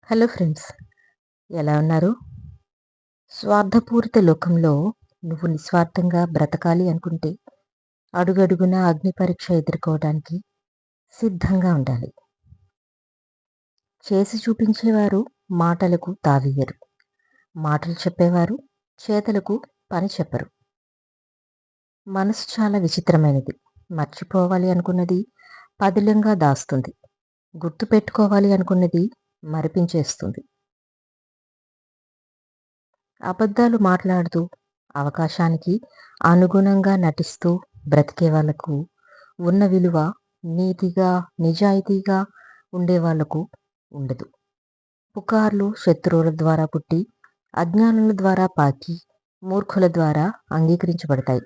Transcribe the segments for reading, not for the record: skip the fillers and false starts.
Hello friends, ఎలా ఉన్నారు? స్వార్థపూరిత లోకంలో నువ్వు నిస్వార్థంగా బ్రతకాలి అనుకుంటే అడుగడుగునా అగ్ని పరీక్ష ఎదుర్కోవడానికి సిద్ధంగా ఉండాలి. చేసి చూపించేవారు మాటలకు తావియ్యరు. మాటలు చెప్పేవారు చేతలకు పని చెప్పరు. మనసు చాలా విచిత్రమైనది. మర్చిపోవాలి అనుకున్నది పదిలంగా దాస్తుంది. గుర్తు పెట్టుకోవాలి అనుకున్నది మరిపించేస్తుంది. అబద్ధాలు మాట్లాడుతూ అవకాశానికి అనుగుణంగా నటిస్తూ బ్రతికే వాళ్లకు ఉన్న విలువ నీతిగా నిజాయితీగా ఉండే వాళ్లకు ఉండదు. పుకార్లు శత్రువుల ద్వారా పుట్టి అజ్ఞానుల ద్వారా పాకి మూర్ఖుల ద్వారా అంగీకరించబడతాయి.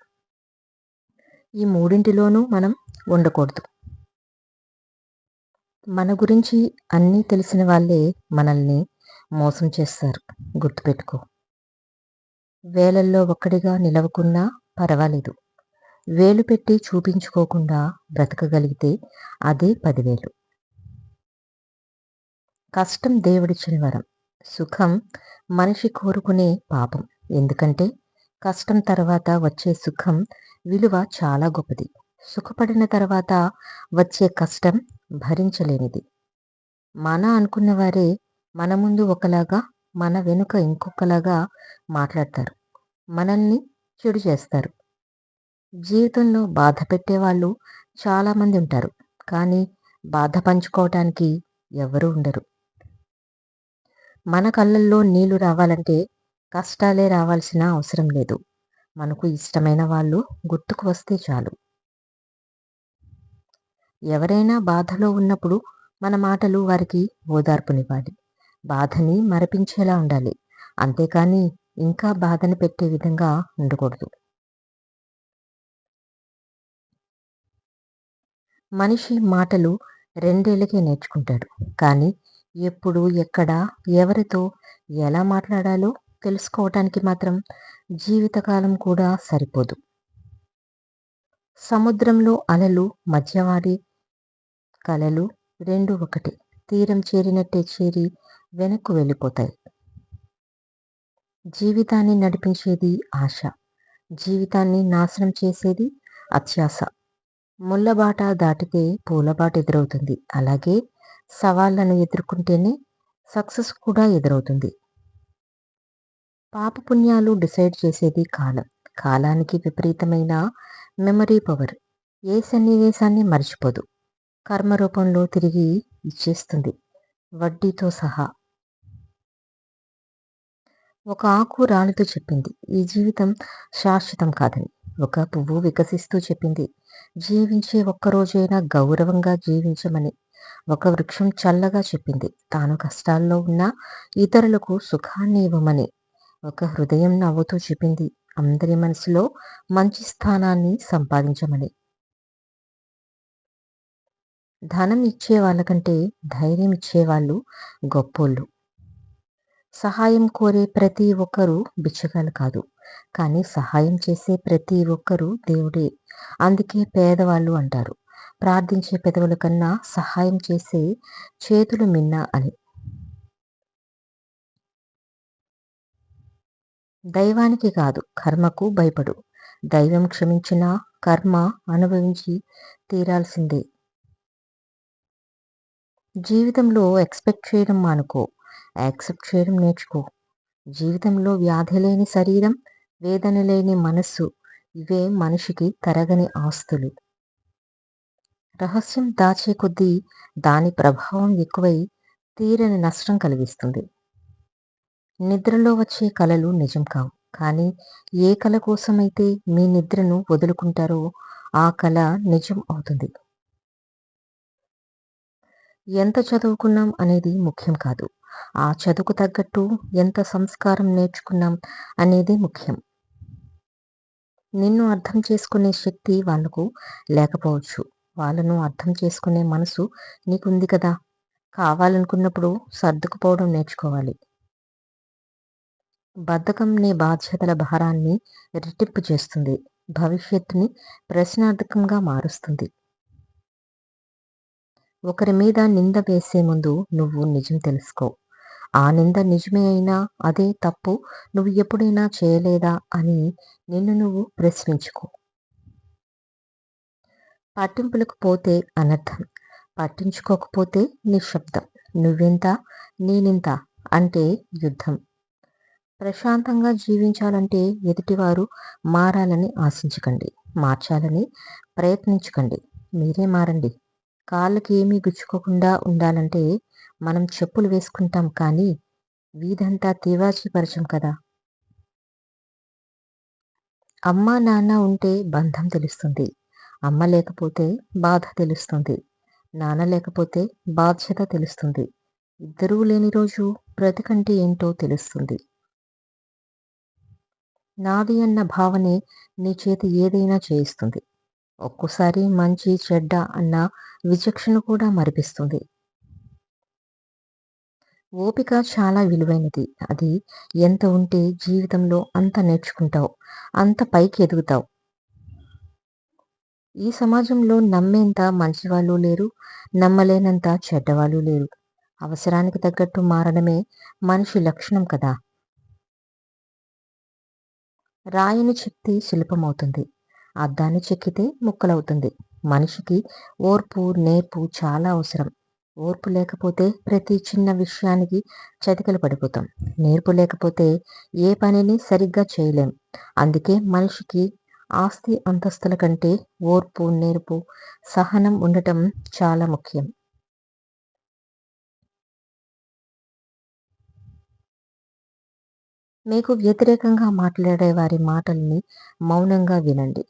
ఈ మూడింటిలోనూ మనం ఉండకూడదు. మన గురించి అన్నీ తెలిసిన వాళ్ళే మనల్ని మోసం చేస్తారు. గుర్తుపెట్టుకో. వేలల్లో ఒక్కడిగా నిలవకున్నా పర్వాలేదు. వేలు పెట్టి చూపించుకోకుండా బ్రతకగలిగితే అదే 10,000. కష్టం దేవుడిచ్చిన వరం. సుఖం మనిషి కోరుకునే పాపం. ఎందుకంటే కష్టం తర్వాత వచ్చే సుఖం విలువ చాలా గొప్పది. సుఖపడిన తర్వాత వచ్చే కష్టం భరించలేనిది. మన అనుకున్న వారే మన ముందు ఒకలాగా, మన వెనుక ఇంకొకలాగా మాట్లాడతారు. మనల్ని చెడు చేస్తారు. జీవితంలో బాధ పెట్టేవాళ్ళు చాలామంది ఉంటారు. కానీ బాధ పంచుకోవటానికి ఎవరూ ఉండరు. మన కళ్ళల్లో నీళ్లు రావాలంటే కష్టాలే రావాల్సిన అవసరం లేదు. మనకు ఇష్టమైన వాళ్ళు గుర్తుకు వస్తే చాలు. ఎవరైనా బాధలో ఉన్నప్పుడు మన మాటలు వారికి ఓదార్పునివ్వాలి. బాధని మరపించేలా ఉండాలి. అంతేకాని ఇంకా బాధని పెట్టే విధంగా ఉండకూడదు. మనిషి మాటలు 2 ఏళ్లకే నేర్చుకుంటాడు. కానీ ఎప్పుడు, ఎక్కడ, ఎవరితో ఎలా మాట్లాడాలో తెలుసుకోవటానికి మాత్రం జీవితకాలం కూడా సరిపోదు. సముద్రంలో అలలు మధ్యవాడి కలలు రెండు ఒకటి. తీరం చేరినట్టే చేరి వెనక్కు వెళ్ళిపోతాయి. జీవితాన్ని నడిపించేది ఆశ. జీవితాన్ని నాశనం చేసేది అత్యాశ. ముళ్ళబాట దాటితే పూలబాట ఎదురవుతుంది. అలాగే సవాళ్లను ఎదుర్కొంటేనే సక్సెస్ కూడా ఎదురవుతుంది. పాపపుణ్యాలు డిసైడ్ చేసేది కాలం. కాలానికి విపరీతమైన మెమరీ పవర్. ఏ సన్నివేశాన్ని మర్చిపోదు. కర్మ రూపంలో తిరిగి ఇచ్చేస్తుంది, వడ్డీతో సహా. ఒక ఆకు రాలితో చెప్పింది, ఈ జీవితం శాశ్వతం కాదని. ఒక పువ్వు వికసిస్తూ చెప్పింది, జీవించే ఒక్కరోజైనా గౌరవంగా జీవించమని. ఒక వృక్షం చల్లగా చెప్పింది, తాను కష్టాల్లో ఉన్న ఇతరులకు సుఖాన్ని ఇవ్వమని. ఒక హృదయం నవ్వుతూ చెప్పింది, అందరి మనసులో మంచి స్థానాన్ని సంపాదించమని. ధనం ఇచ్చే వాళ్ళకంటే ధైర్యం ఇచ్చేవాళ్ళు గొప్పోళ్ళు. సహాయం కోరే ప్రతి ఒక్కరూ బిచ్చగాళ్ళు కాదు. కానీ సహాయం చేసే ప్రతి ఒక్కరూ దేవుడే. అందుకే పేదవాళ్ళు అంటారు, ప్రార్థించే పెదవుల కన్నా సహాయం చేసే చేతులు మిన్న అని. దైవానికి కాదు, కర్మకు భయపడు. దైవం క్షమించినా కర్మ అనుభవించి తీరాల్సిందే. జీవితంలో ఎక్స్పెక్ట్ చేయడం మానుకో, యాక్సెప్ట్ చేయడం నేర్చుకో. జీవితంలో వ్యాధి లేని శరీరం, వేదన లేని మనస్సు, ఇవే మనిషికి తరగని ఆస్తులు. రహస్యం దాచే కొద్దీ దాని ప్రభావం ఎక్కువై తీరని నష్టం కలిగిస్తుంది. నిద్రలో వచ్చే కలలు నిజం కావు. కానీ ఏ కల కోసమైతే మీ నిద్రను వదులుకుంటారో ఆ కల నిజం అవుతుంది. ఎంత చదువుకున్నాం అనేది ముఖ్యం కాదు, ఆ చదువుకు తగ్గట్టు ఎంత సంస్కారం నేర్చుకున్నాం అనేది ముఖ్యం. నిన్ను అర్థం చేసుకునే శక్తి వాళ్లకు లేకపోవచ్చు. వాళ్ళను అర్థం చేసుకునే మనసు నీకుంది కదా. కావాలనుకున్నప్పుడు సర్దుకుపోవడం నేర్చుకోవాలి. బద్ధకం నీ బాధ్యతల భారాన్ని రెట్టింపు చేస్తుంది, భవిష్యత్తుని ప్రశ్నార్థకంగా మారుస్తుంది. ఒకరి మీద నింద వేసే ముందు నువ్వు నిజం తెలుసుకో. ఆ నింద నిజమే అయినా అదే తప్పు నువ్వు ఎప్పుడైనా చేయలేదా అని నిన్ను నువ్వు ప్రశ్నించుకో. పట్టింపులకు పోతే అనర్థం. పట్టించుకోకపోతే నిశ్శబ్దం. నువ్వెంత, నేనింత అంటే యుద్ధం. ప్రశాంతంగా జీవించాలంటే ఎదుటివారు మారాలని ఆశించకండి. మార్చాలని ప్రయత్నించకండి. మీరే మారండి. కాళ్ళకి ఏమీ గుచ్చుకోకుండా ఉండాలంటే మనం చెప్పులు వేసుకుంటాం కానీ వీధంతా తివాచీ పరచం కదా. అమ్మ నాన్న ఉంటే బంధం తెలుస్తుంది. అమ్మ లేకపోతే బాధ తెలుస్తుంది. నాన్న లేకపోతే బాధ్యత తెలుస్తుంది. ఇద్దరూ లేని రోజు బ్రతుకంటే ఏంటో తెలుస్తుంది. నాది అన్న భావనే నీ చేతి ఏదైనా చేయిస్తుంది. ఒక్కోసారి మంచి చెడ్డ అన్న విచక్షణ కూడా మరిపిస్తుంది. ఓపిక చాలా విలువైనది. అది ఎంత ఉంటే జీవితంలో అంత నేర్చుకుంటావు, అంత పైకి ఎదుగుతావు. ఈ సమాజంలో నమ్మేంత మంచివాళ్ళు లేరు, నమ్మలేనంత చెడ్డవాళ్ళు లేరు. అవసరానికి తగ్గట్టు మారడమే మనిషి లక్షణం కదా. రాయిని చెక్కితే శిల్పమవుతుంది, అద్దాన్ని చెక్కితే ముక్కలవుతుంది. మనిషికి ఓర్పు నేర్పు చాలా అవసరం. ఓర్పు లేకపోతే ప్రతి చిన్న విషయానికి చతికిల పడిపోతాం. నేర్పు లేకపోతే ఏ పనిని సరిగ్గా చేయలేం. అందుకే మనిషికి ఆస్తి అంతస్తుల కంటే ఓర్పు నేర్పు సహనం ఉండటం చాలా ముఖ్యం. మీకు వ్యతిరేకంగా మాట్లాడే వారి మాటల్ని మౌనంగా వినండి.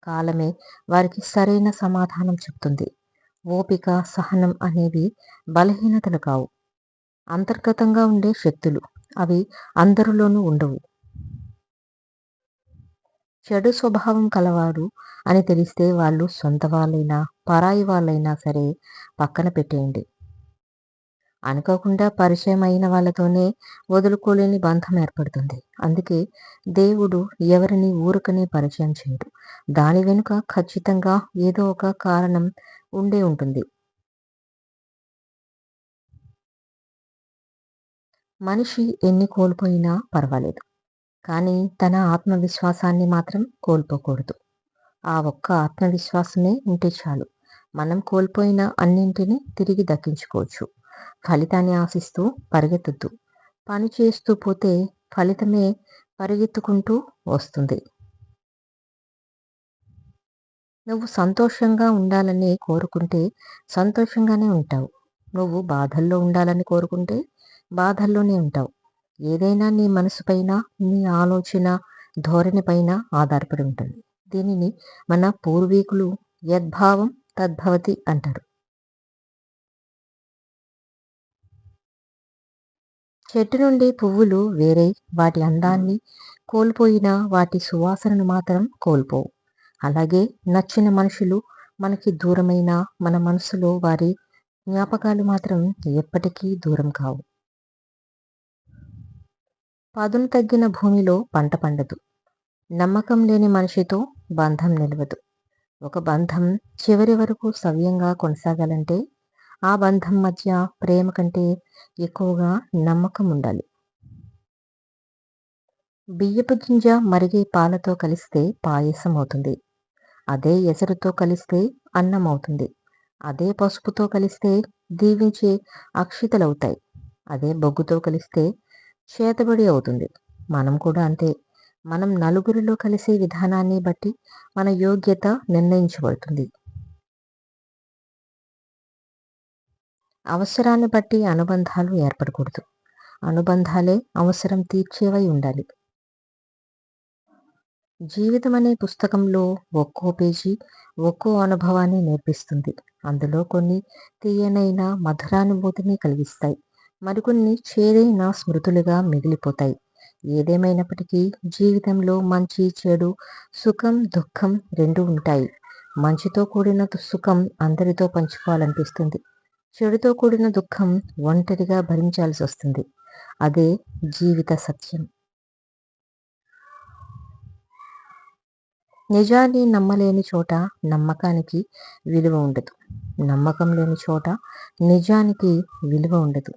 కాలమే వారికి సరైన సమాధానం చెప్తుంది. ఓపిక సహనం అనేవి బలహీనతలు కావు, అంతర్గతంగా ఉండే శక్తులు. అవి అందరిలోనూ ఉండవు. చెడు స్వభావం కలవారు అని తెలిస్తే వాళ్ళు సొంత వాళ్ళైనా పరాయి వాళ్ళైనా సరే పక్కన పెట్టేయండి. అనుకోకుండా పరిచయం అయిన వాళ్ళతోనే వదులుకోలేని బంధం ఏర్పడుతుంది. అందుకే దేవుడు ఎవరిని ఊరకనే పరిచయం చేయడు. దాని వెనుక ఖచ్చితంగా ఏదో ఒక కారణం ఉండే ఉంటుంది. మనిషి ఎన్ని కోల్పోయినా పర్వాలేదు, కానీ తన ఆత్మవిశ్వాసాన్ని మాత్రం కోల్పోకూడదు. ఆ ఒక్క ఆత్మవిశ్వాసమే ఉంటే చాలు. మనం కోల్పోయిన అన్నింటినీ తిరిగి దక్కించుకోవచ్చు. ఫలితాన్ని ఆశిస్తూ పరిగెత్తొద్దు. పని చేస్తూ పోతే ఫలితమే పరిగెత్తుకుంటూ వస్తుంది. నువ్వు సంతోషంగా ఉండాలని కోరుకుంటే సంతోషంగానే ఉంటావు. నువ్వు బాధల్లో ఉండాలని కోరుకుంటే బాధల్లోనే ఉంటావు. ఏదైనా నీ మనసుపైన, నీ ఆలోచన ధోరణి పైన ఆధారపడి ఉంటుంది. దీనిని మన పూర్వీకులు యద్భావం తద్భవతి అంటారు. చెట్టు నుండి పువ్వులు వేరై వాటి అందాన్ని కోల్పోయినా వాటి సువాసనను మాత్రం కోల్పోవు. అలాగే నచ్చిన మనుషులు మనకి దూరమైన మన మనసులో వారి జ్ఞాపకాలు మాత్రం ఎప్పటికీ దూరం కావు. పదును తగ్గిన భూమిలో పంట పండదు. నమ్మకం లేని మనిషితో బంధం నిలవదు. ఒక బంధం చివరి వరకు సవ్యంగా కొనసాగాలంటే ఆ బంధం మధ్య ప్రేమ కంటే ఎక్కువగా నమ్మకం ఉండాలి. బియ్యపు గింజ మరిగే పాలతో కలిస్తే పాయసం అవుతుంది. అదే ఎసరుతో కలిస్తే అన్నం అవుతుంది. అదే పసుపుతో కలిస్తే దీవించే అక్షితలవుతాయి. అదే బొగ్గుతో కలిస్తే చేతబడి అవుతుంది. మనం కూడా అంతే. మనం నలుగురిలో కలిసే విధానాన్ని బట్టి మన యోగ్యత నిర్ణయించబడుతుంది. అవసరాన్ని బట్టి అనుబంధాలు ఏర్పడకూడదు. అనుబంధాలే అవసరం తీర్చేవై ఉండాలి. జీవితం అనే పుస్తకంలో ఒక్కో పేజీ ఒక్కో అనుభవాన్ని నేర్పిస్తుంది. అందులో కొన్ని తీయనైన మధురానుభూతిని కలిగిస్తాయి. మరికొన్ని చేదైన స్మృతులుగా మిగిలిపోతాయి. ఏదేమైనప్పటికీ జీవితంలో మంచి చెడు, సుఖం దుఃఖం రెండూ ఉంటాయి. మంచితో కూడిన సుఖం అందరితో పంచుకోవాలనిపిస్తుంది. చెడుతో కూడిన దుఃఖం ఒంటరిగా భరించాల్సి వస్తుంది. అదే జీవిత సత్యం. నిజాన్ని నమ్మలేని చోట నమ్మకానికి విలువ ఉండదు. నమ్మకం లేని చోట నిజానికి విలువ ఉండదు.